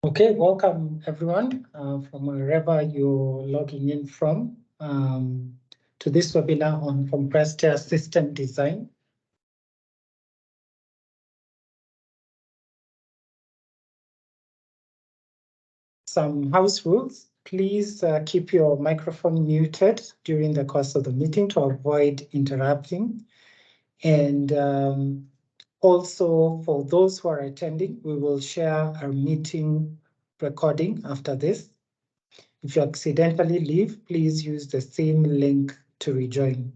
Okay, welcome everyone from wherever you're logging in from to this webinar on compressed air system design. Some house rules. Please keep your microphone muted during the course of the meeting to avoid interrupting. And also for those who are attending, we will share our meeting recording after this. If you accidentally leave, please use the same link to rejoin.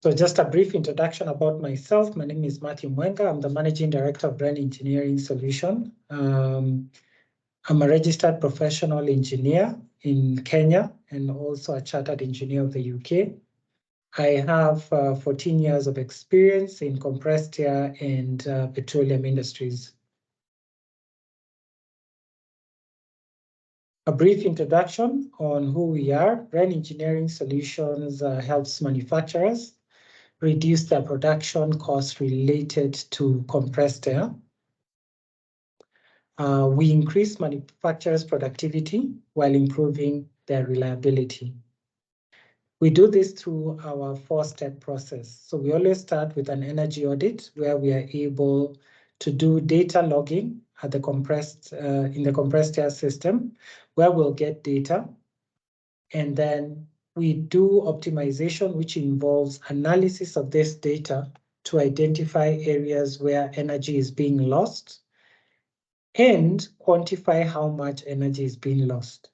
So just a brief introduction about myself. My name is Matthew Mwenga. I'm the Managing Director of REN Engineering Solution. I'm a registered professional engineer in Kenya and also a chartered engineer of the UK. I have 14 years of experience in compressed air and petroleum industries. A brief introduction on who we are. REN Engineering Solutions helps manufacturers reduce their production costs related to compressed air. We increase manufacturers' productivity while improving their reliability. We do this through our 4-step process. So we always start with an energy audit where we are able to do data logging at the in the compressed air system, where we'll get data. And then we do optimization, which involves analysis of this data to identify areas where energy is being lost and quantify how much energy is being lost.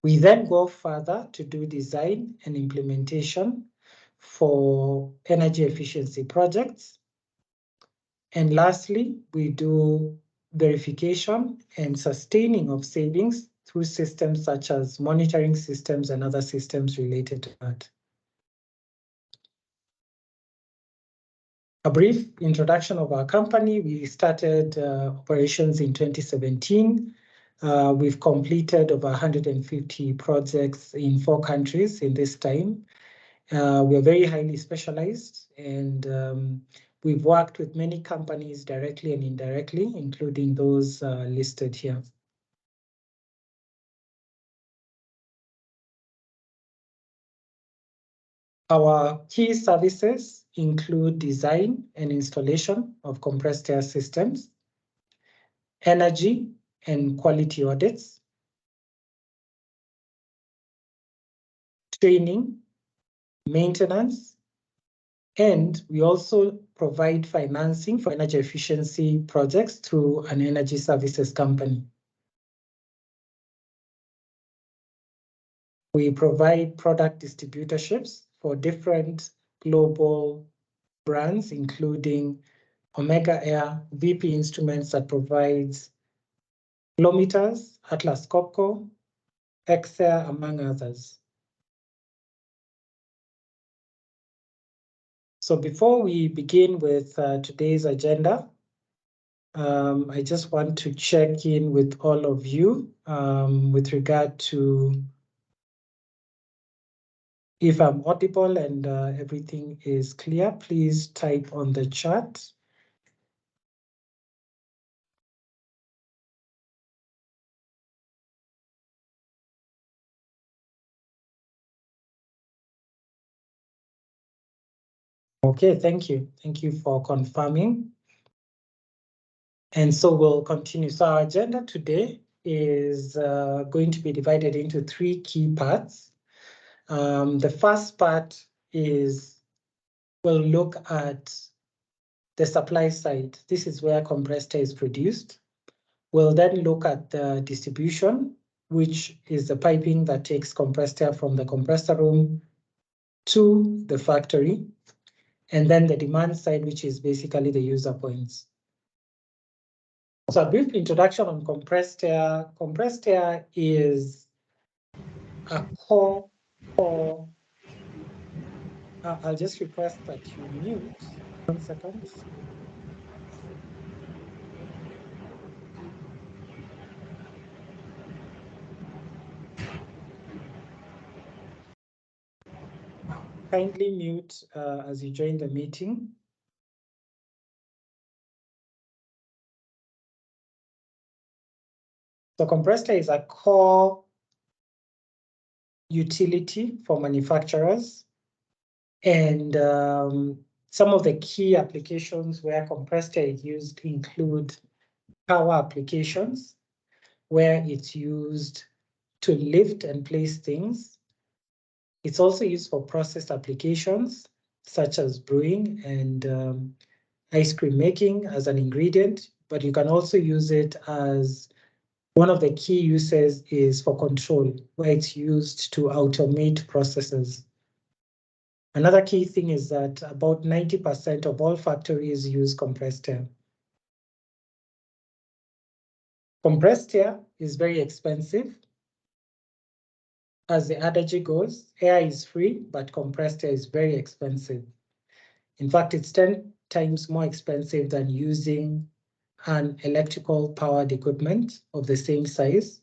We then go further to do design and implementation for energy efficiency projects. And lastly, we do verification and sustaining of savings through systems such as monitoring systems and other systems related to that. A brief introduction of our company. We started operations in 2017. We've completed over 150 projects in 4 countries in this time. We are very highly specialized, and we've worked with many companies directly and indirectly, including those listed here. Our key services include design and installation of compressed air systems, energy and quality audits, training, maintenance, and we also provide financing for energy efficiency projects through an energy services company. We provide product distributorships for different global brands, including Omega Air, VP Instruments that provides flow meters, Atlas Copco, Exair, among others. So before we begin with today's agenda, I just want to check in with all of you with regard to if I'm audible and everything is clear. Please type on the chat. Okay, thank you. Thank you for confirming. And so we'll continue. So our agenda today is going to be divided into 3 key parts. The first part is we'll look at the supply side. This is where compressed air is produced. We'll then look at the distribution, which is the piping that takes compressed air from the compressor room to the factory. And then the demand side, which is basically the user points. So a brief introduction on compressed air. Compressed air is a core for, I'll just request that you mute. 1 second. Kindly mute as you join the meeting. So compressed air is a core utility for manufacturers. And some of the key applications where compressed air is used include power applications, where it's used to lift and place things. It's also used for process applications, such as brewing and ice cream making as an ingredient, but you can also use it as one of the key uses is for control, where it's used to automate processes. Another key thing is that about 90% of all factories use compressed air. Compressed air is very expensive. As the adage goes, air is free, but compressed air is very expensive. In fact, it's 10 times more expensive than using an electrical powered equipment of the same size.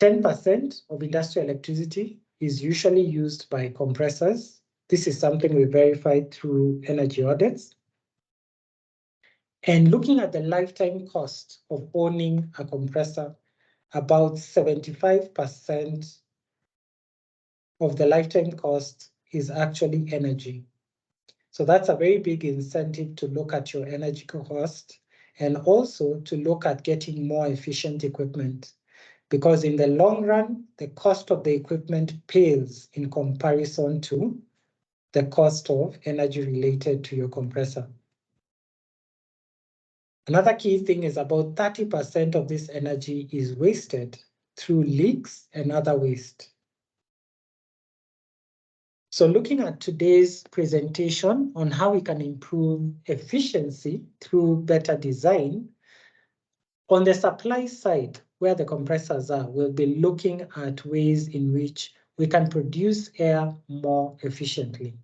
10% of industrial electricity is usually used by compressors. This is something we verified through energy audits. And looking at the lifetime cost of owning a compressor, about 75% of the lifetime cost is actually energy. So that's a very big incentive to look at your energy cost and also to look at getting more efficient equipment. Because in the long run, the cost of the equipment pales in comparison to the cost of energy related to your compressor. Another key thing is about 30% of this energy is wasted through leaks and other waste. So looking at today's presentation on how we can improve efficiency through better design, on the supply side, where the compressors are, we'll be looking at ways in which we can produce air more efficiently,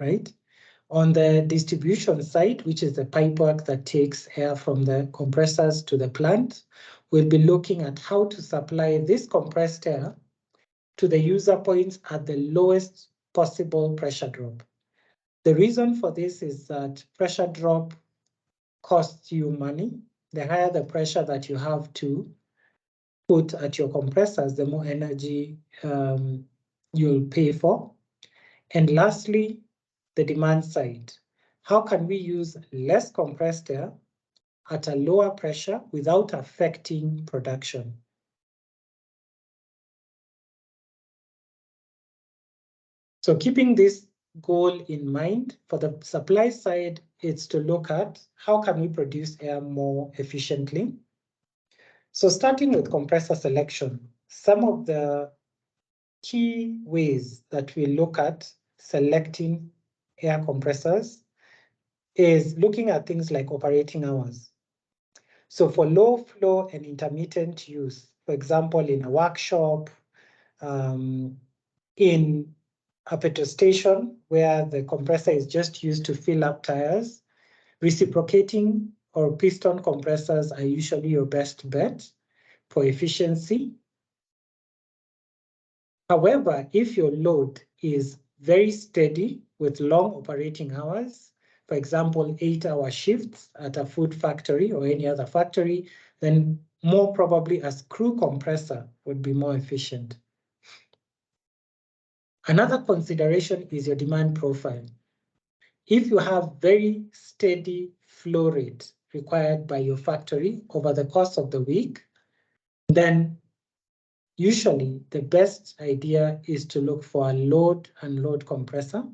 right? On the distribution side, which is the pipework that takes air from the compressors to the plant, we'll be looking at how to supply this compressed air to the user points at the lowest possible pressure drop. The reason for this is that pressure drop costs you money. The higher the pressure that you have to put at your compressors, the more energy you'll pay for. And lastly, the demand side. How can we use less compressed air at a lower pressure without affecting production? So keeping this goal in mind, for the supply side, it's to look at how can we produce air more efficiently. So starting with compressor selection, some of the key ways that we look at selecting air compressors is looking at things like operating hours. So for low flow and intermittent use, for example, in a workshop, in a petrol station where the compressor is just used to fill up tires, reciprocating or piston compressors are usually your best bet for efficiency. However, if your load is very steady with long operating hours, for example, 8-hour shifts at a food factory or any other factory, then more probably a screw compressor would be more efficient. Another consideration is your demand profile. If you have very steady flow rate required by your factory over the course of the week, then usually the best idea is to look for a load unload compressor.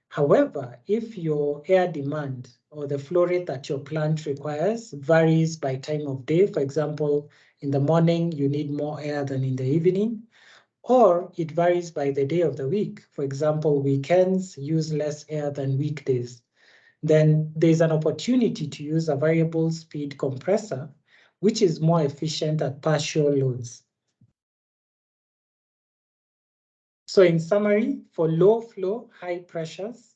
However, if your air demand or the flow rate that your plant requires varies by time of day, for example, in the morning you need more air than in the evening, or it varies by the day of the week. For example, weekends use less air than weekdays. Then there's an opportunity to use a variable speed compressor, which is more efficient at partial loads. So in summary, for low flow, high pressures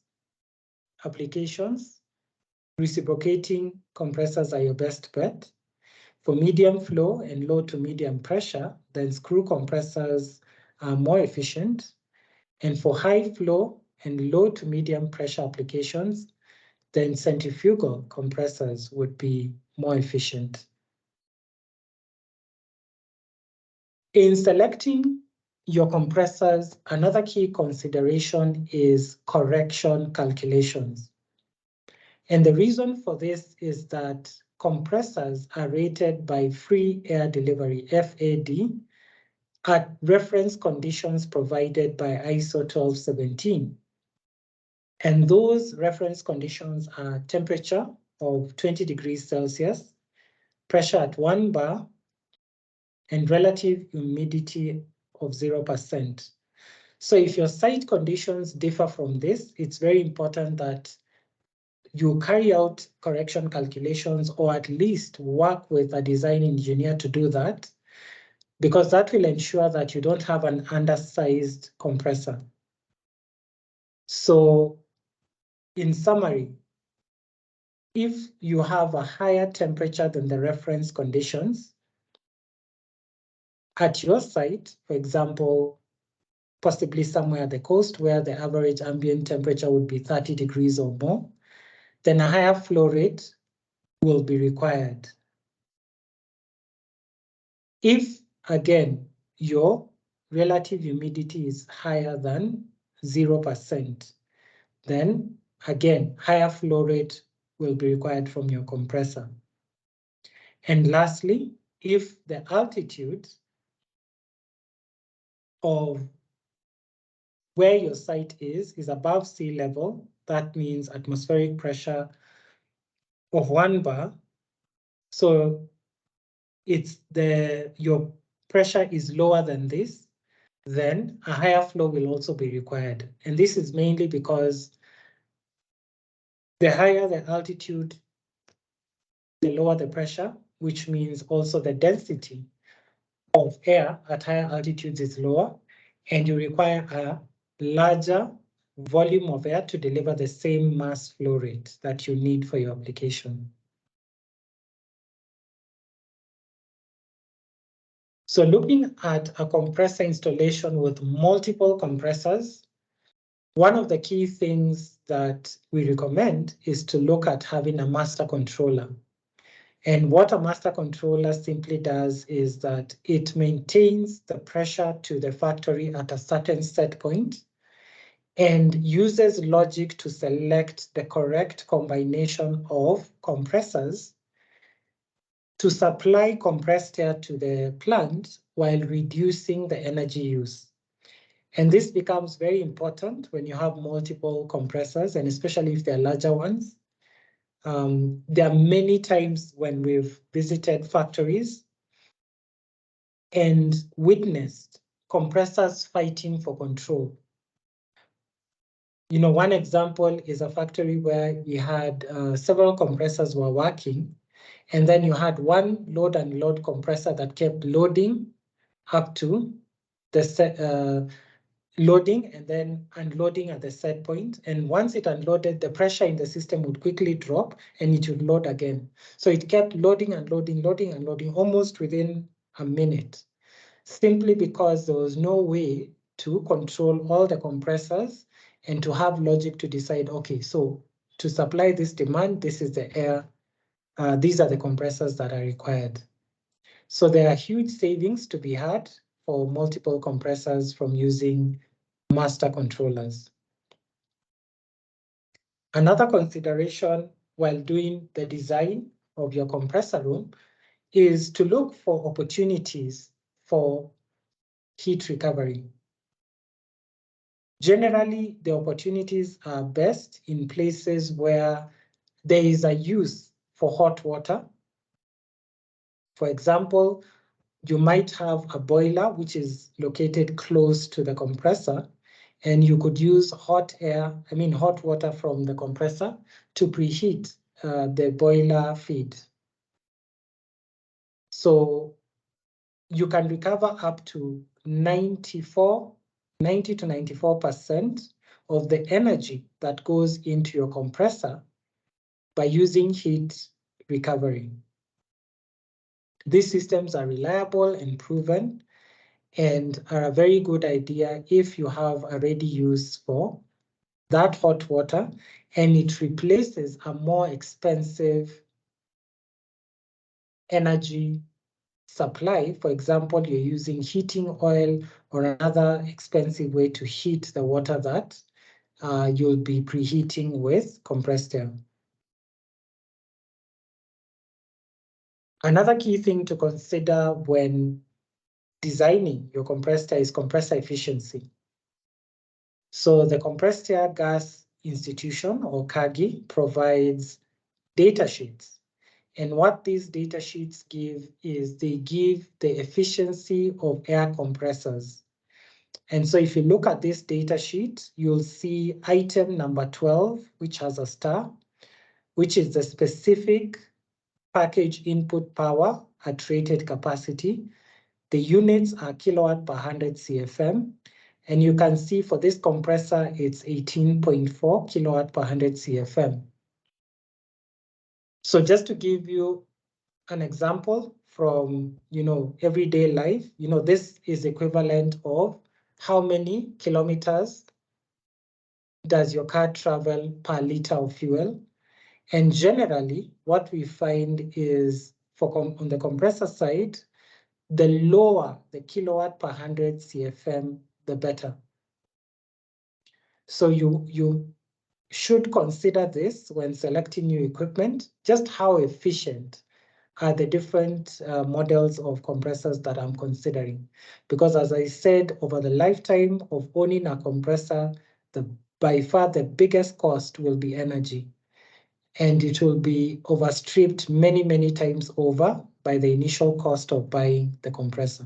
applications, reciprocating compressors are your best bet. For medium flow and low to medium pressure, then screw compressors are more efficient. And for high flow and low to medium pressure applications, then centrifugal compressors would be more efficient. In selecting your compressors, another key consideration is correction calculations. And the reason for this is that compressors are rated by Free Air Delivery, FAD, at reference conditions provided by ISO 1217. And those reference conditions are temperature of 20 degrees Celsius, pressure at 1 bar, and relative humidity of 0%. So if your site conditions differ from this, it's very important that you carry out correction calculations, or at least work with a design engineer to do that, because that will ensure that you don't have an undersized compressor. So in summary, if you have a higher temperature than the reference conditions at your site, for example, possibly somewhere at the coast where the average ambient temperature would be 30 degrees or more, then a higher flow rate will be required. If, again, your relative humidity is higher than 0%, then again, higher flow rate will be required from your compressor. And lastly, if the altitude of where your site is above sea level, that means atmospheric pressure of 1 bar. So it's your pressure is lower than this, then a higher flow will also be required. And this is mainly because the higher the altitude, the lower the pressure, which means also the density of air at higher altitudes is lower, and you require a larger volume of air to deliver the same mass flow rate that you need for your application. So looking at a compressor installation with multiple compressors, one of the key things that we recommend is to look at having a master controller. And what a master controller simply does is that it maintains the pressure to the factory at a certain set point and uses logic to select the correct combination of compressors to supply compressed air to the plant while reducing the energy use. And this becomes very important when you have multiple compressors, and especially if they're larger ones. There are many times when we've visited factories and witnessed compressors fighting for control. You know, one example is a factory where we had several compressors were working, and then you had one load and load compressor that kept loading up to the loading and then unloading at the set point. And once it unloaded, the pressure in the system would quickly drop and it would load again. So it kept loading and loading, loading and loading almost within a minute, simply because there was no way to control all the compressors and to have logic to decide, okay, so to supply this demand, this is the air, these are the compressors that are required. So there are huge savings to be had for multiple compressors from using master controllers. Another consideration while doing the design of your compressor room is to look for opportunities for heat recovery. Generally, the opportunities are best in places where there is a use for hot water. For example, you might have a boiler which is located close to the compressor, and you could use hot water from the compressor to preheat the boiler feed. So you can recover up to 90 to 94% of the energy that goes into your compressor by using heat recovery. These systems are reliable and proven and are a very good idea if you have a ready use for that hot water and it replaces a more expensive energy supply. For example, you're using heating oil or another expensive way to heat the water that you'll be preheating with compressed air. Another key thing to consider when designing your compressed air is compressor efficiency. So the Compressed Air Gas Institution, or CAGI, provides data sheets. And what these data sheets give is they give the efficiency of air compressors. And so if you look at this data sheet, you'll see item number 12, which has a star, which is the specific package input power at rated capacity. The units are kilowatt per 100 CFM. And you can see for this compressor, it's 18.4 kilowatt per 100 CFM. So just to give you an example from, everyday life, this is equivalent of how many kilometers does your car travel per liter of fuel. And generally, what we find is on the compressor side, the lower the kilowatt per 100 CFM, the better. So you should consider this when selecting new equipment, just how efficient are the different models of compressors that I'm considering. Because as I said, over the lifetime of owning a compressor, by far the biggest cost will be energy. And it will be overstripped many, many times over by the initial cost of buying the compressor.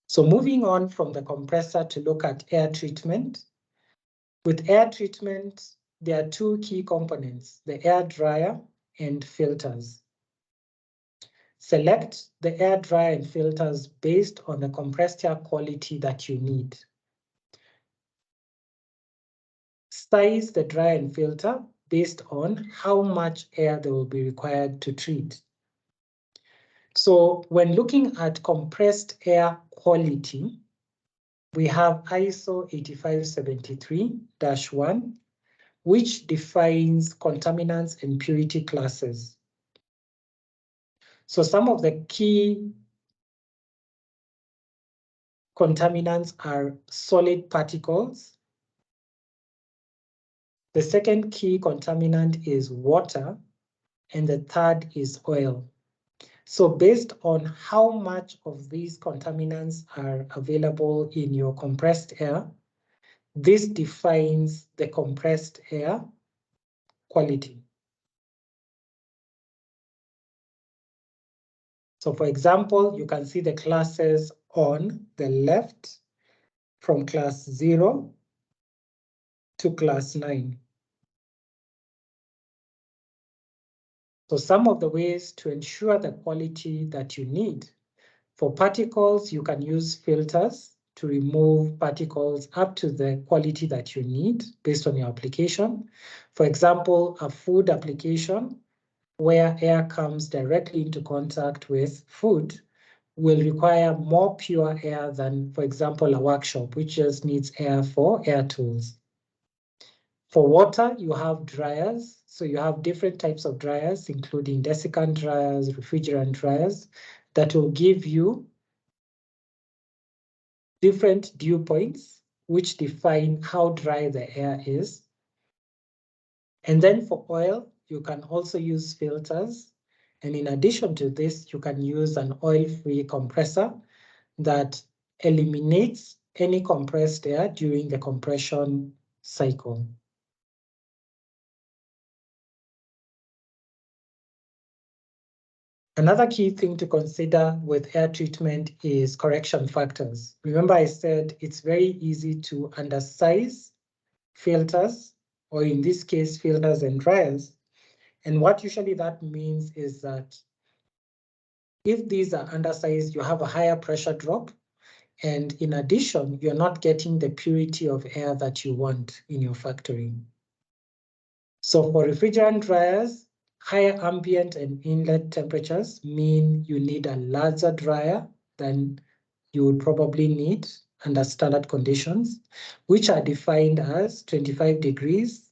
So moving on from the compressor to look at air treatment. With air treatment, there are two key components, the air dryer and filters. Select the air dryer and filters based on the compressed air quality that you need. Size the dryer and filter based on how much air they will be required to treat. So when looking at compressed air quality, we have ISO 8573-1, which defines contaminants and purity classes. So some of the key contaminants are solid particles. The second key contaminant is water, and the third is oil. So based on how much of these contaminants are available in your compressed air, this defines the compressed air quality. So for example, you can see the classes on the left from class 0 to class 9. So some of the ways to ensure the quality that you need. For particles, you can use filters to remove particles up to the quality that you need based on your application. For example, a food application where air comes directly into contact with food will require more pure air than, for example, a workshop, which just needs air for air tools. For water, you have dryers. So you have different types of dryers, including desiccant dryers, refrigerant dryers, that will give you different dew points, which define how dry the air is. And then for oil, you can also use filters. And in addition to this, you can use an oil-free compressor that eliminates any compressed air during the compression cycle. Another key thing to consider with air treatment is correction factors. Remember I said it's very easy to undersize filters, or in this case, filters and dryers. And what usually that means is that if these are undersized, you have a higher pressure drop. And in addition, you're not getting the purity of air that you want in your factory. So for refrigerant dryers, higher ambient and inlet temperatures mean you need a larger dryer than you would probably need under standard conditions, which are defined as 25 degrees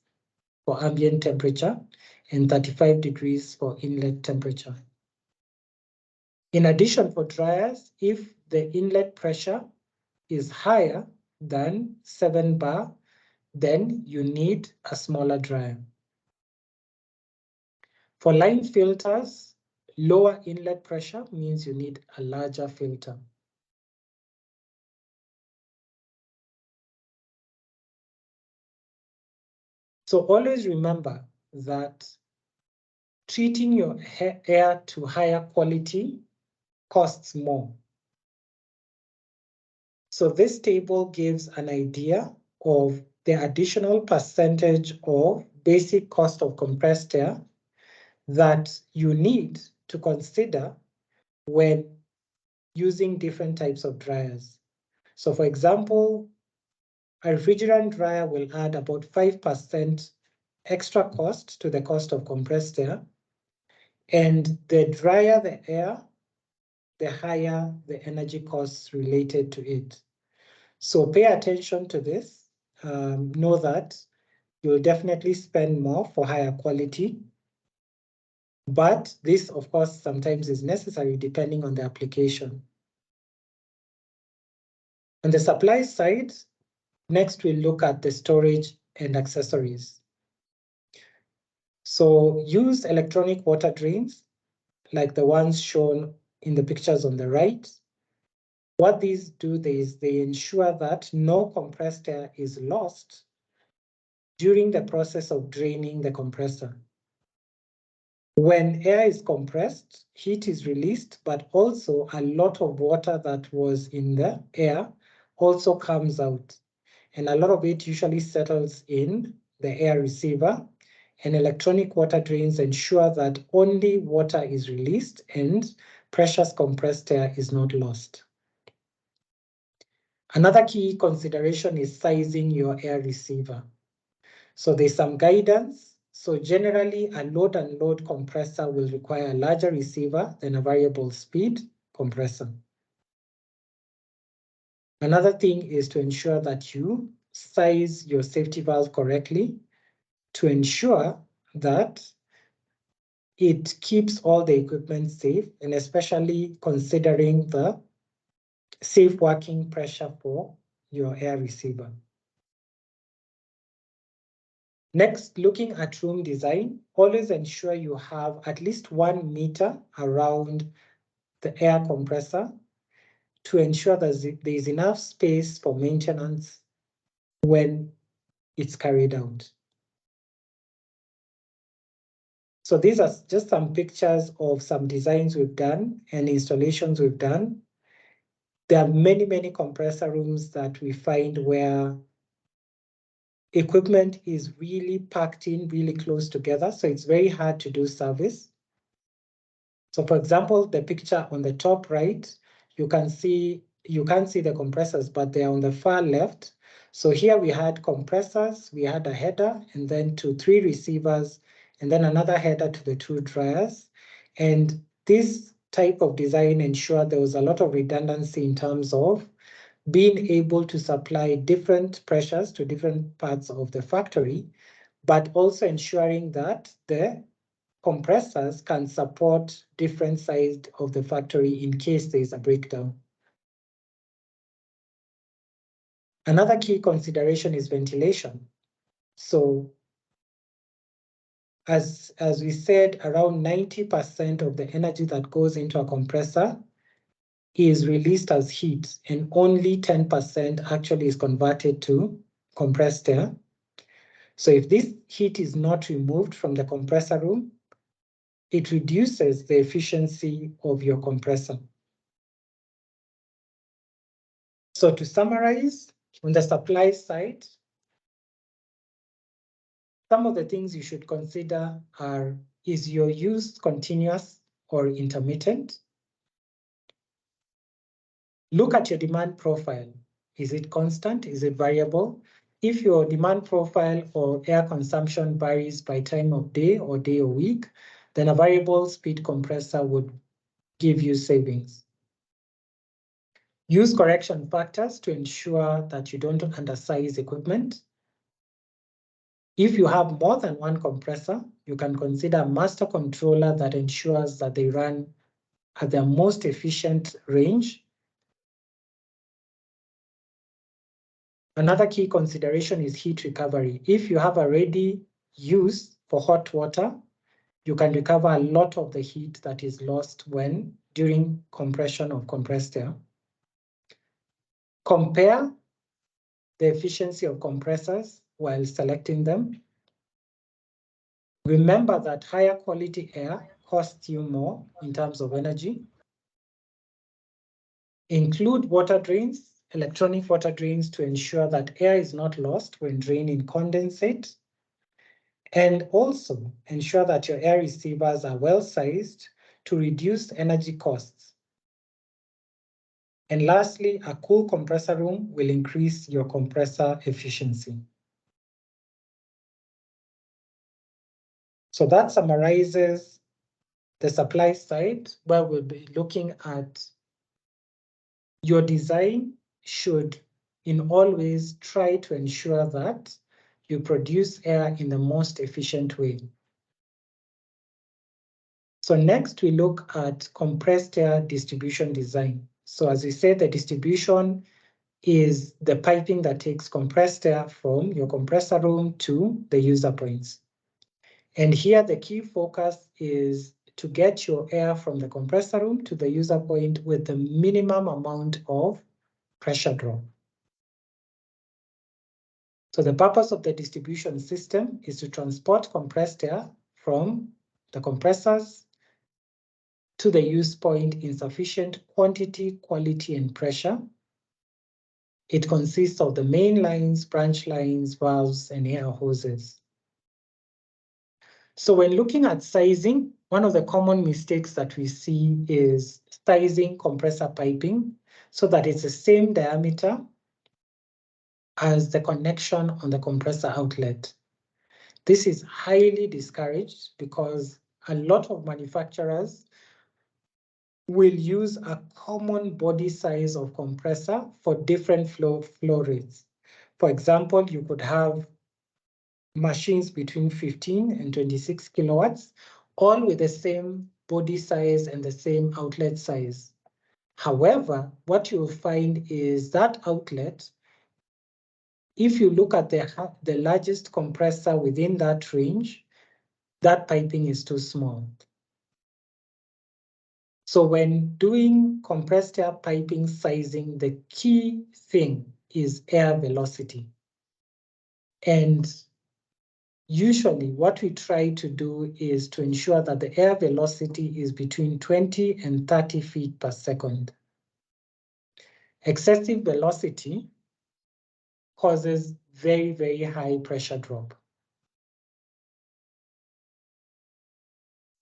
for ambient temperature and 35 degrees for inlet temperature. In addition, for dryers, if the inlet pressure is higher than 7 bar, then you need a smaller dryer. For line filters, lower inlet pressure means you need a larger filter. So always remember that treating your air to higher quality costs more. So this table gives an idea of the additional percentage of basic cost of compressed air that you need to consider when using different types of dryers. So for example, a refrigerant dryer will add about 5% extra cost to the cost of compressed air. And the drier the air, the higher the energy costs related to it. So pay attention to this. Know that you'll definitely spend more for higher quality. But this, of course, sometimes is necessary depending on the application. On the supply side, next we'll look at the storage and accessories. So use electronic water drains like the ones shown in the pictures on the right. What these do is they ensure that no compressed air is lost during the process of draining the compressor. When air is compressed, heat is released, but also a lot of water that was in the air also comes out. And a lot of it usually settles in the air receiver, and electronic water drains ensure that only water is released and precious compressed air is not lost. Another key consideration is sizing your air receiver. So there's some guidance. So generally, a load unload compressor will require a larger receiver than a variable speed compressor. Another thing is to ensure that you size your safety valve correctly to ensure that it keeps all the equipment safe, and especially considering the safe working pressure for your air receiver. Next, looking at room design, always ensure you have at least 1 meter around the air compressor to ensure that there is enough space for maintenance when it's carried out. So these are just some pictures of some designs we've done and installations we've done. There are many, many compressor rooms that we find where equipment is really packed in really close together, so it's very hard to do service. So for example, the picture on the top right, you can't see the compressors, but they're on the far left. So here we had compressors, we had a header, and then 3 receivers, and then another header to the 2 dryers. And this type of design ensured there was a lot of redundancy in terms of being able to supply different pressures to different parts of the factory, but also ensuring that the compressors can support different sides of the factory in case there is a breakdown. Another key consideration is ventilation. So as we said, around 90% of the energy that goes into a compressor is released as heat, and only 10% actually is converted to compressed air. So if this heat is not removed from the compressor room, it reduces the efficiency of your compressor. So to summarize, on the supply side, some of the things you should consider are, is your use continuous or intermittent? Look at your demand profile. Is it constant? Is it variable? If your demand profile or air consumption varies by time of day or day of week, then a variable speed compressor would give you savings. Use correction factors to ensure that you don't undersize equipment. If you have more than one compressor, you can consider a master controller that ensures that they run at their most efficient range. Another key consideration is heat recovery. If you have a ready use for hot water, you can recover a lot of the heat that is lost during compression of compressed air. Compare the efficiency of compressors while selecting them. Remember that higher quality air costs you more in terms of energy. Include water drains, electronic water drains, to ensure that air is not lost when draining condensate. And also ensure that your air receivers are well sized to reduce energy costs. And lastly, a cool compressor room will increase your compressor efficiency. So that summarizes the supply side, where we'll be looking at your design should in all ways try to ensure that you produce air in the most efficient way. So next we look at compressed air distribution design. So as we said, the distribution is the piping that takes compressed air from your compressor room to the user points. And here the key focus is to get your air from the compressor room to the user point with the minimum amount of pressure drop. So the purpose of the distribution system is to transport compressed air from the compressors to the use point in sufficient quantity, quality, and pressure. It consists of the main lines, branch lines, valves, and air hoses. So when looking at sizing, one of the common mistakes that we see is sizing compressor piping so that it's the same diameter as the connection on the compressor outlet. This is highly discouraged because a lot of manufacturers will use a common body size of compressor for different flow rates. For example, you could have machines between 15 and 26 kilowatts, all with the same body size and the same outlet size. However, what you'll find is that outlet, if you look at the largest compressor within that range, that piping is too small. So when doing compressed air piping sizing, the key thing is air velocity. And usually what we try to do is to ensure that the air velocity is between 20 and 30 feet per second. Excessive velocity causes very, very high pressure drop.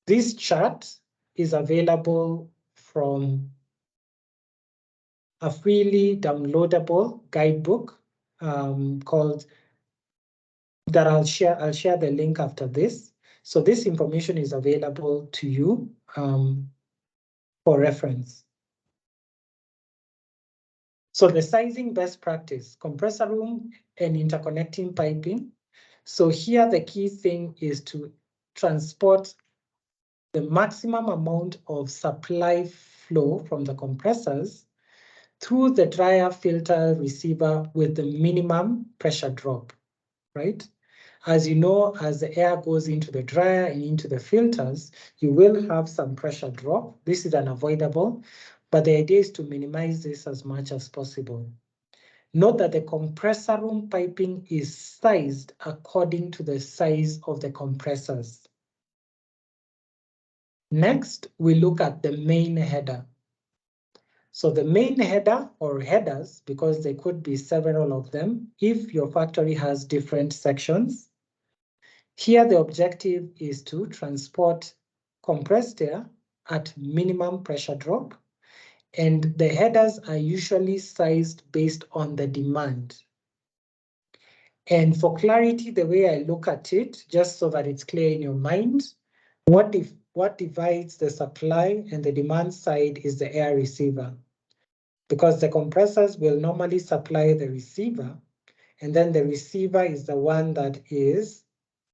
This chart is available from a freely downloadable guidebook called that I'll share the link after this. So this information is available to you for reference. So the sizing best practice, compressor room and interconnecting piping. So here the key thing is to transport the maximum amount of supply flow from the compressors through the dryer filter receiver with the minimum pressure drop, right? As you know, as the air goes into the dryer and into the filters, you will have some pressure drop. This is unavoidable, but the idea is to minimize this as much as possible. Note that the compressor room piping is sized according to the size of the compressors. Next, we look at the main header. So the main header or headers, because there could be several of them, if your factory has different sections. Here, the objective is to transport compressed air at minimum pressure drop, and the headers are usually sized based on the demand. And for clarity, the way I look at it, just so that it's clear in your mind, what divides the supply and the demand side is the air receiver. because the compressors will normally supply the receiver, and then the receiver is the one that is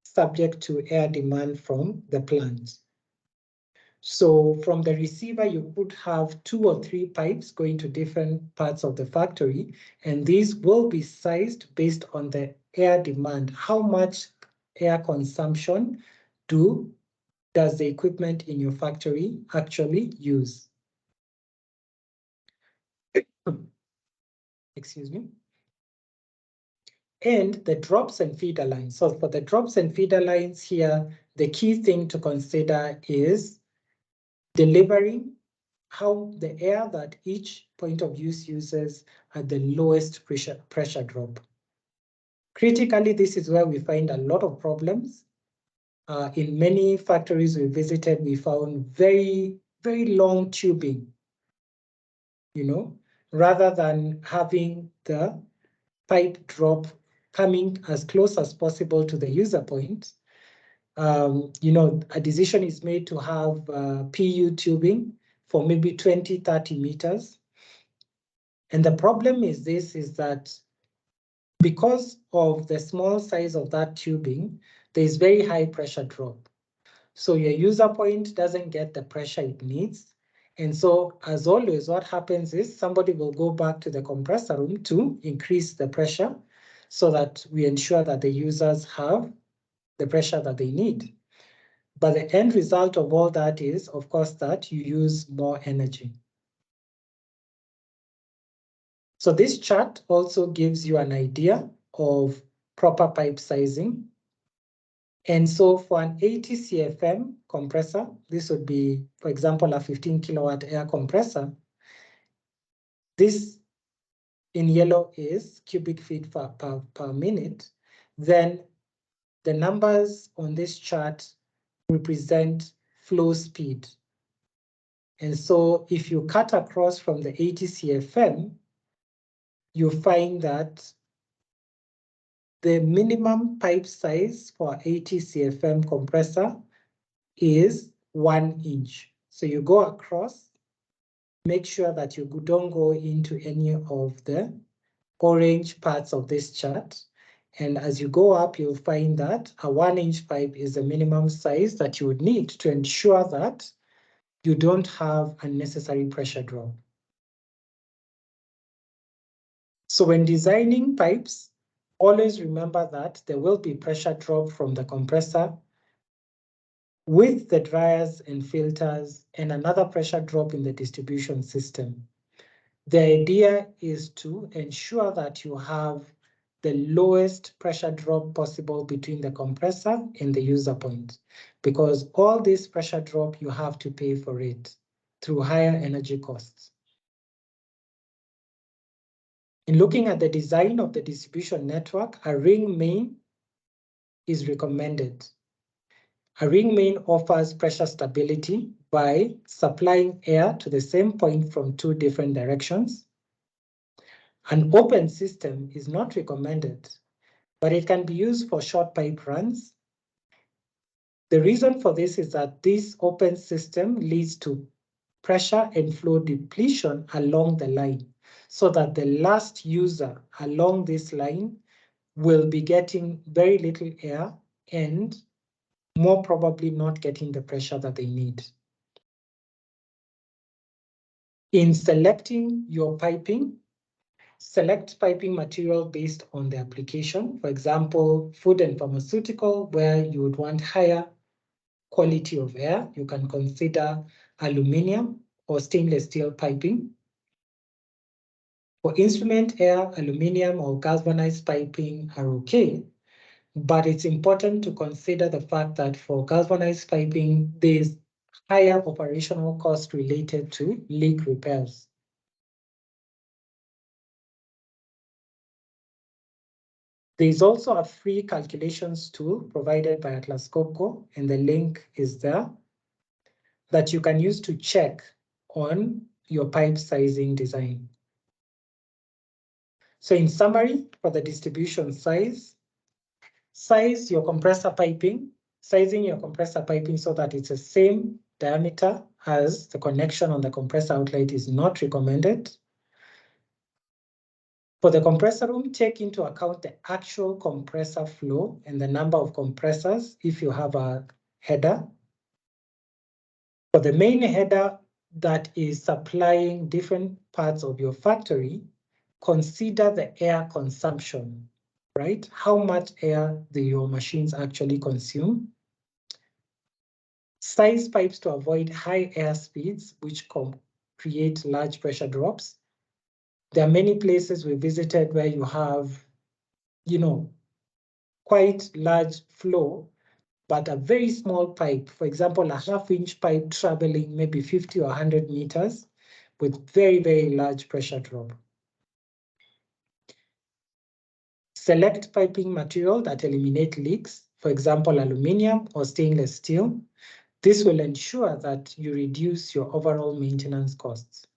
subject to air demand from the plant. So from the receiver, you could have 2 or 3 pipes going to different parts of the factory, and these will be sized based on the air demand. How much air consumption does the equipment in your factory actually use? Excuse me. And the drops and feeder lines. So for the drops and feeder lines here, the key thing to consider is delivering how the air that each point of use uses at the lowest pressure drop. Critically, this is where we find a lot of problems. In many factories we visited, we found very, very long tubing, rather than having the pipe drop coming as close as possible to the user point. A decision is made to have PU tubing for maybe 20, 30 meters. And the problem is that because of the small size of that tubing, there is very high pressure drop. So your user point doesn't get the pressure it needs. And so as always, what happens is somebody will go back to the compressor room to increase the pressure so that we ensure that the users have the pressure that they need. But the end result of all that is, of course, that you use more energy. So this chart also gives you an idea of proper pipe sizing. And so for an 80 CFM compressor, this would be, for example, a 15 kilowatt air compressor. This in yellow is cubic feet per minute. Then the numbers on this chart represent flow speed. And so if you cut across from the 80 CFM, you find that the minimum pipe size for 80 CFM compressor is 1 inch. So you go across, make sure that you don't go into any of the orange parts of this chart. And as you go up, you'll find that a 1 inch pipe is the minimum size that you would need to ensure that you don't have unnecessary pressure drop. So when designing pipes, always remember that there will be pressure drop from the compressor with the dryers and filters and another pressure drop in the distribution system. The idea is to ensure that you have the lowest pressure drop possible between the compressor and the user point, because all this pressure drop, you have to pay for it through higher energy costs. In looking at the design of the distribution network, a ring main is recommended. A ring main offers pressure stability by supplying air to the same point from 2 different directions. An open system is not recommended, but it can be used for short pipe runs. The reason for this is that this open system leads to pressure and flow depletion along the line, so that the last user along this line will be getting very little air and more probably not getting the pressure that they need. In selecting your piping, select piping material based on the application. For example, food and pharmaceutical, where you would want higher quality of air, you can consider aluminum or stainless steel piping. For instrument air, aluminum or galvanized piping are okay, but it's important to consider the fact that for galvanized piping, there's higher operational cost related to leak repairs. There's also a free calculations tool provided by Atlas Copco, and the link is there, that you can use to check on your pipe sizing design. So in summary, for the distribution size your compressor piping, sizing your compressor piping so that it's the same diameter as the connection on the compressor outlet is not recommended. For the compressor room, take into account the actual compressor flow and the number of compressors if you have a header. For the main header that is supplying different parts of your factory, consider the air consumption, right? How much air do your machines actually consume? Size pipes to avoid high air speeds, which create large pressure drops. There are many places we visited where you have, quite large flow, but a very small pipe, for example, a half-inch pipe traveling maybe 50 or 100 meters with very, very large pressure drop. Select piping material that eliminate leaks, for example, aluminum or stainless steel. This will ensure that you reduce your overall maintenance costs.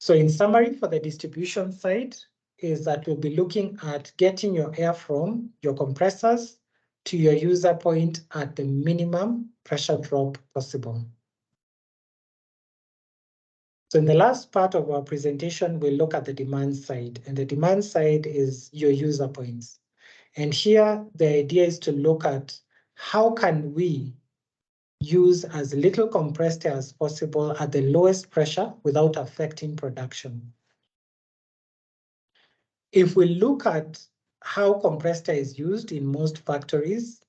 So in summary, for the distribution side, is that we'll be looking at getting your air from your compressors to your user point at the minimum pressure drop possible. So in the last part of our presentation, we'll look at the demand side, and the demand side is your user points. And here, the idea is to look at how can we use as little compressed air as possible at the lowest pressure without affecting production. If we look at how compressed air is used in most factories,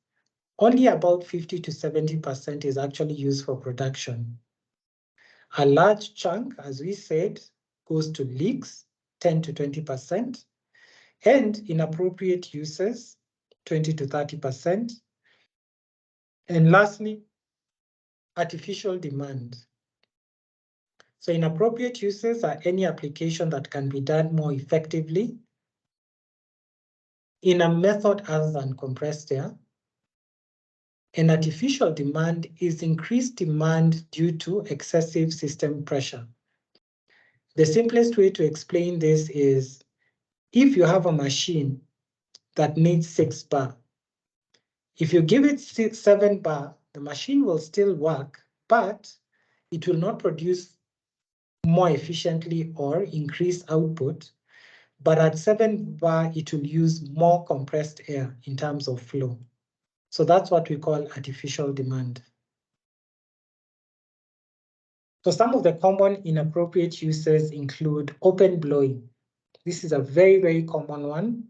only about 50 to 70% is actually used for production. A large chunk, as we said, goes to leaks, 10 to 20%, and inappropriate uses, 20 to 30%. And lastly, artificial demand. So inappropriate uses are any application that can be done more effectively in a method other than compressed air. And artificial demand is increased demand due to excessive system pressure. The simplest way to explain this is if you have a machine that needs 6 bar, if you give it 7 bar, the machine will still work, but it will not produce more efficiently or increase output. But at 7 bar, it will use more compressed air in terms of flow. So that's what we call artificial demand. So some of the common inappropriate uses include open blowing. This is a very, very common one.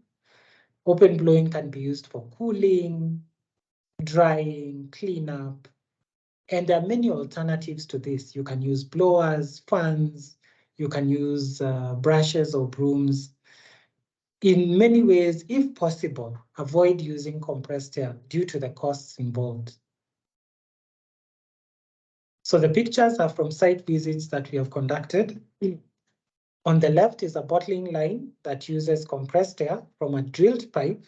Open blowing can be used for cooling, drying, cleanup, and there are many alternatives to this. You can use blowers, fans, you can use brushes or brooms. In many ways, if possible, avoid using compressed air due to the costs involved. So the pictures are from site visits that we have conducted. On the left is a bottling line that uses compressed air from a drilled pipe,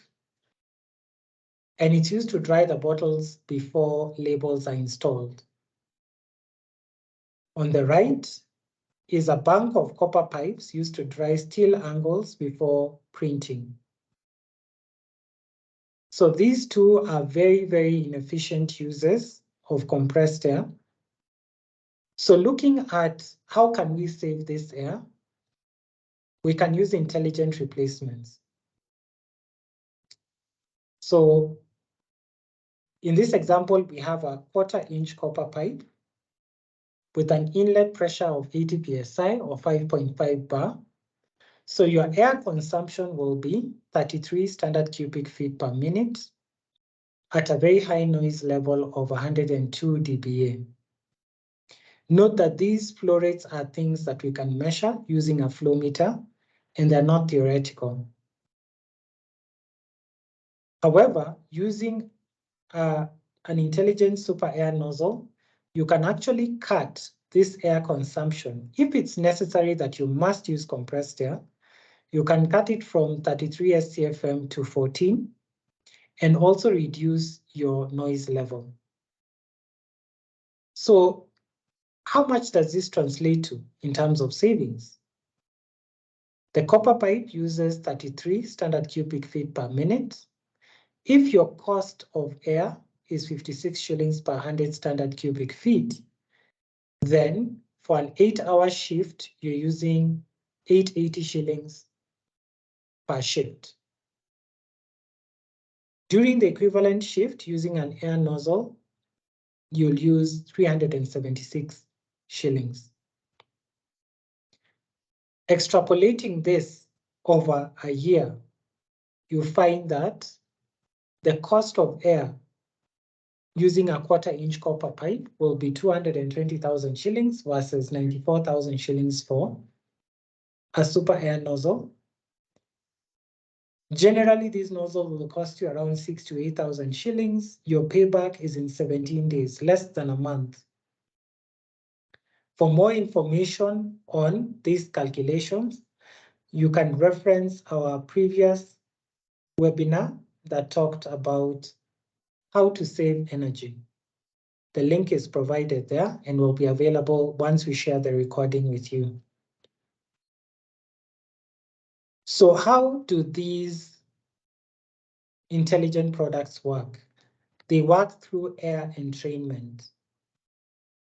and it's used to dry the bottles before labels are installed. On the right is a bank of copper pipes used to dry steel angles before printing. So these two are very, very inefficient uses of compressed air. So looking at how can we save this air, we can use intelligent replacements. So in this example, we have a 1/4-inch copper pipe with an inlet pressure of 80 psi or 5.5 bar. So your air consumption will be 33 standard cubic feet per minute at a very high noise level of 102 dBA. Note that these flow rates are things that we can measure using a flow meter, and they're not theoretical. However, using an intelligent super air nozzle, you can actually cut this air consumption. If it's necessary that you must use compressed air, you can cut it from 33 SCFM to 14 and also reduce your noise level. So how much does this translate to in terms of savings? The copper pipe uses 33 standard cubic feet per minute. If your cost of air is 56 shillings per 100 standard cubic feet, then for an 8-hour shift, you're using 880 shillings per shift. During the equivalent shift, using an air nozzle, you'll use 376 shillings. Extrapolating this over a year, you find that the cost of air using a 1/4-inch copper pipe will be 220,000 shillings versus 94,000 shillings for a super air nozzle. Generally, these nozzles will cost you around 6,000 to 8,000 shillings. Your payback is in 17 days, less than a month. For more information on these calculations, you can reference our previous webinar that talked about how to save energy. The link is provided there and will be available once we share the recording with you. So how do these intelligent products work? They work through air entrainment.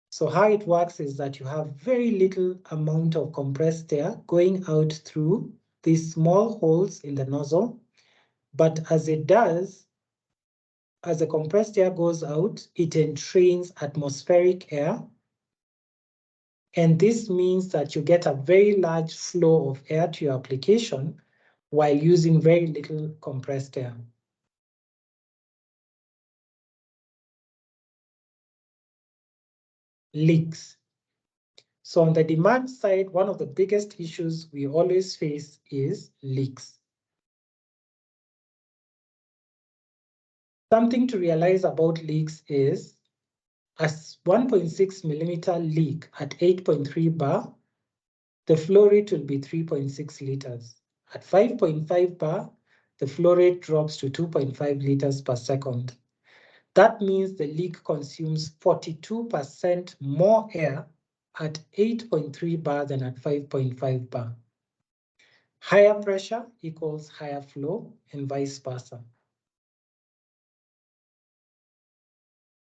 So how it works is that you have very little amount of compressed air going out through these small holes in the nozzle, but as it does, as the compressed air goes out, it entrains atmospheric air. And this means that you get a very large flow of air to your application while using very little compressed air. Leaks. So on the demand side, one of the biggest issues we always face is leaks. Something to realize about leaks is a 1.6 millimeter leak at 8.3 bar, the flow rate will be 3.6 liters. At 5.5 bar, the flow rate drops to 2.5 liters per second. That means the leak consumes 42% more air at 8.3 bar than at 5.5 bar. Higher pressure equals higher flow and vice versa.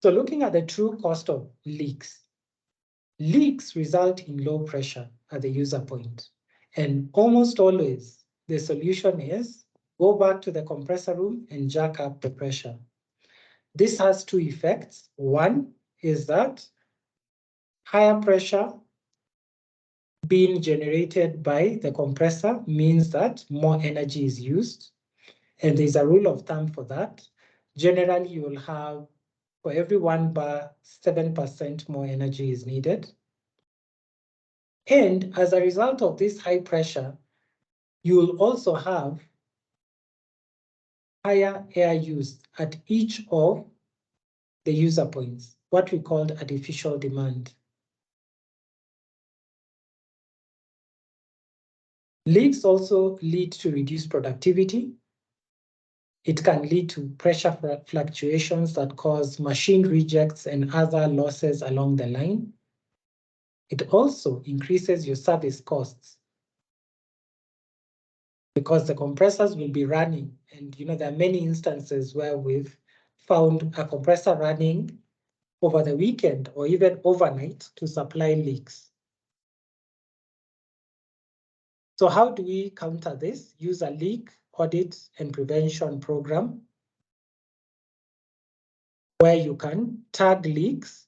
So looking at the true cost of leaks, leaks result in low pressure at the user point. And almost always the solution is go back to the compressor room and jack up the pressure. This has two effects. One is that higher pressure being generated by the compressor means that more energy is used. And there's a rule of thumb for that. Generally, you will have, for every 1 bar, 7% more energy is needed. And as a result of this high pressure, you will also have higher air use at each of the user points, what we call artificial demand. Leaks also lead to reduced productivity. It can lead to pressure fluctuations that cause machine rejects and other losses along the line. It also increases your service costs because the compressors will be running. And there are many instances where we've found a compressor running over the weekend or even overnight to supply leaks. So how do we counter this? Use a leak audit and prevention program where you can tag leaks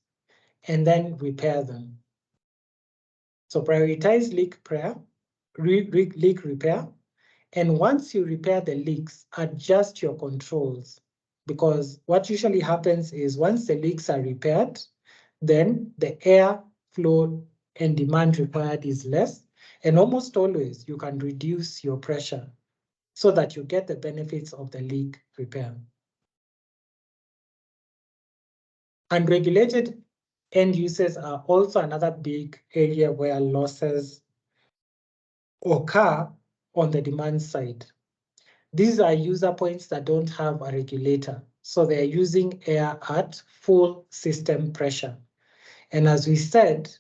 and then repair them. So prioritize leak repair. And once you repair the leaks, adjust your controls. Because what usually happens is once the leaks are repaired, then the air flow and demand required is less. And almost always you can reduce your pressure so that you get the benefits of the leak repair. Unregulated end users are also another big area where losses occur on the demand side. These are user points that don't have a regulator, so they're using air at full system pressure. And as we said,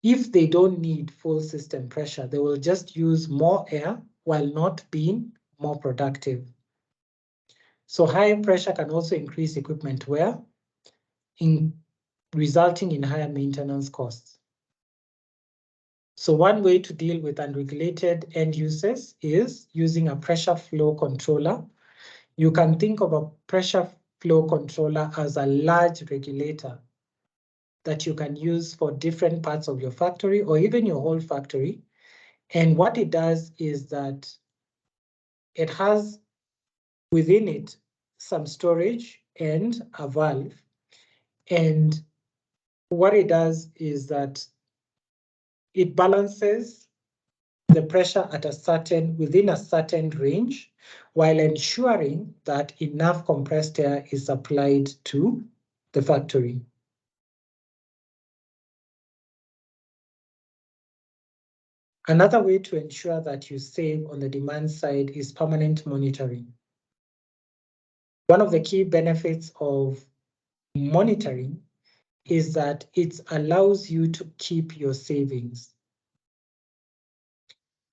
if they don't need full system pressure, they will just use more air while not being more productive. So high pressure can also increase equipment wear, resulting in higher maintenance costs. So one way to deal with unregulated end uses is using a pressure flow controller. You can think of a pressure flow controller as a large regulator that you can use for different parts of your factory or even your whole factory. And what it does is that it has within it some storage and a valve. And what it does is that it balances the pressure at within a certain range, while ensuring that enough compressed air is supplied to the factory. Another way to ensure that you save on the demand side is permanent monitoring. One of the key benefits of monitoring is that it allows you to keep your savings.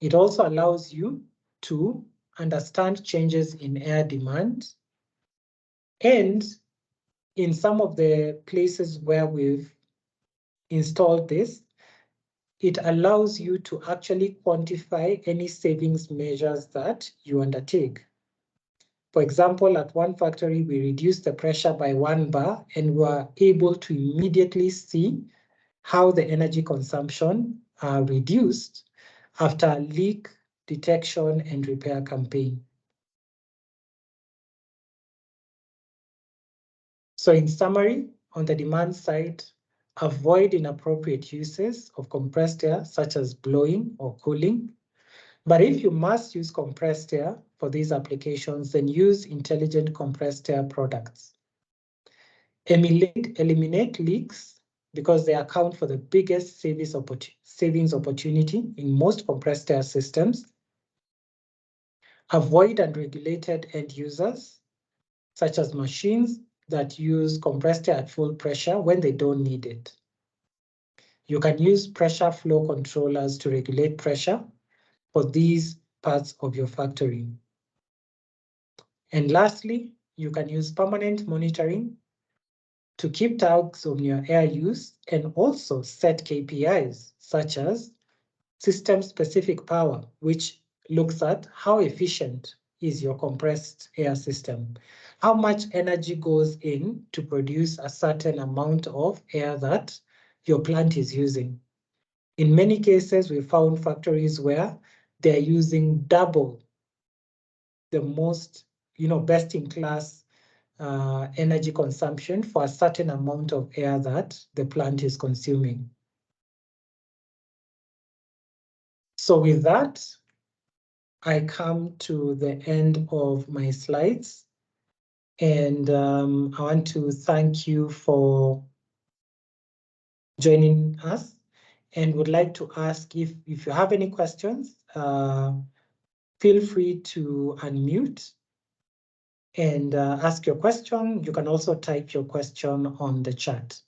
It also allows you to understand changes in air demand. And in some of the places where we've installed this, it allows you to actually quantify any savings measures that you undertake. For example, at one factory, we reduced the pressure by 1 bar and were able to immediately see how the energy consumption reduced after a leak detection and repair campaign. So in summary, on the demand side, avoid inappropriate uses of compressed air, such as blowing or cooling. But if you must use compressed air for these applications, then use intelligent compressed air products. Eliminate leaks because they account for the biggest savings opportunity in most compressed air systems. Avoid unregulated end users, such as machines that use compressed air at full pressure when they don't need it. You can use pressure flow controllers to regulate pressure for these parts of your factory. And lastly, you can use permanent monitoring to keep tabs on your air use and also set KPIs such as system-specific power, which looks at how efficient is your compressed air system. How much energy goes in to produce a certain amount of air that your plant is using. In many cases, we found factories where they're using double the most, best in class energy consumption for a certain amount of air that the plant is consuming. So with that, I come to the end of my slides, and I want to thank you for joining us, and would like to ask if you have any questions, feel free to unmute and ask your question. You can also type your question on the chat.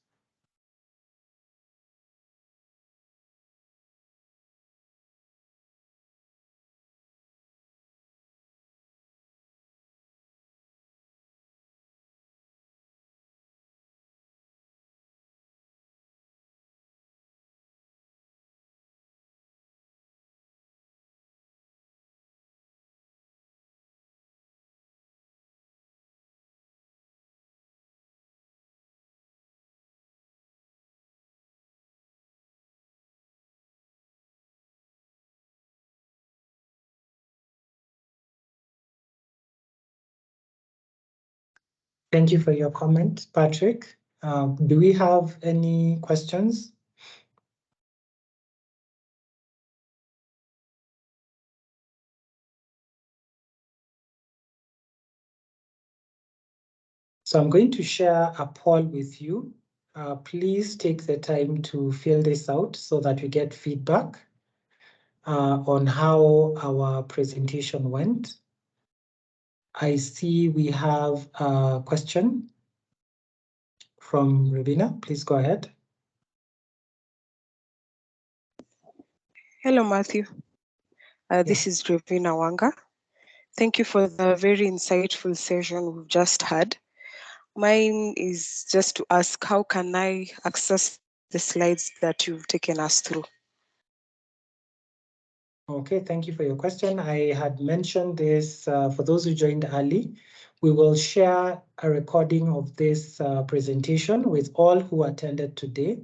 Thank you for your comment, Patrick. Do we have any questions? So I'm going to share a poll with you. Please take the time to fill this out so that we get feedback on how our presentation went. I see we have a question from Ravina. Please go ahead. Hello, Matthew. This is Ravina Wanga. Thank you for the very insightful session we've just had. Mine is just to ask, how can I access the slides that you've taken us through? Okay, thank you for your question. I had mentioned this for those who joined early. We will share a recording of this presentation with all who attended today.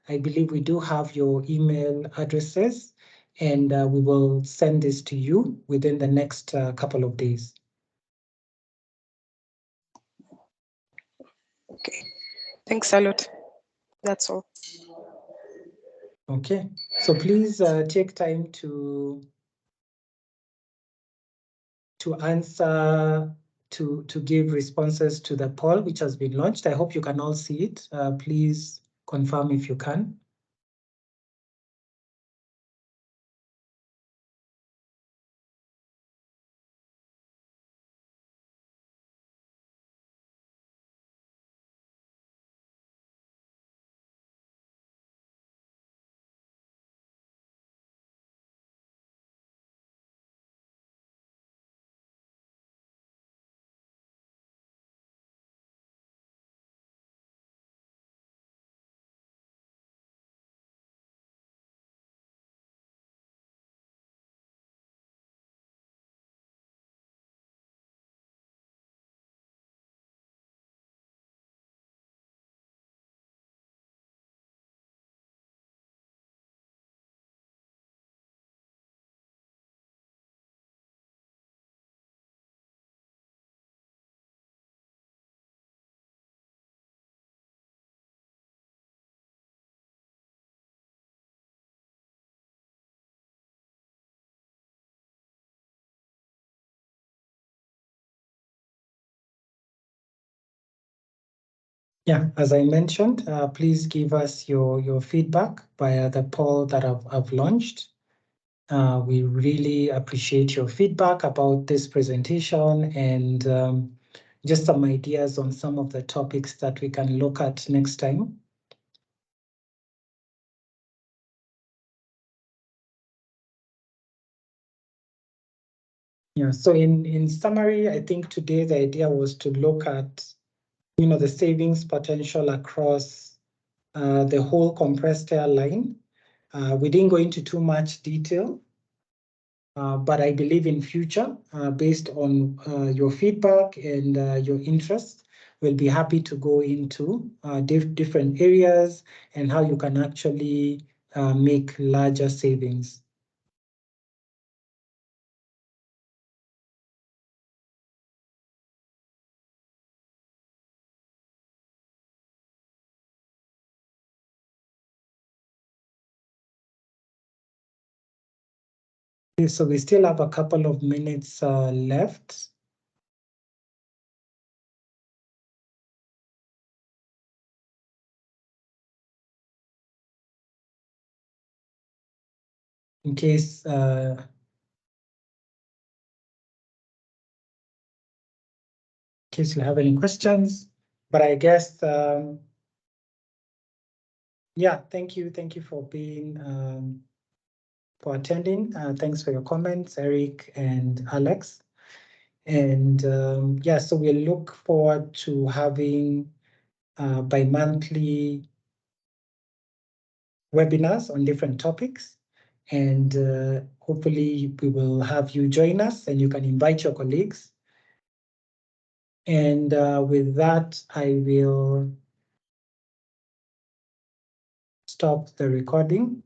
I believe we do have your email addresses, and we will send this to you within the next couple of days. Okay, thanks a lot. That's all. Okay, so please take time to answer, to give responses to the poll which has been launched. I hope you can all see it. Please confirm if you can. Yeah, as I mentioned, please give us your feedback via the poll that I've launched. We really appreciate your feedback about this presentation and just some ideas on some of the topics that we can look at next time. Yeah, so in summary, I think today the idea was to look at, the savings potential across the whole compressed air line. We didn't go into too much detail, but I believe in future, based on your feedback and your interest, we'll be happy to go into different areas and how you can actually make larger savings. So we still have a couple of minutes left. In case you have any questions, but I guess yeah, thank you for being for attending. Thanks for your comments, Eric and Alex. And yeah, so we'll look forward to having bi-monthly webinars on different topics. And hopefully we will have you join us and you can invite your colleagues. And with that, I will stop the recording.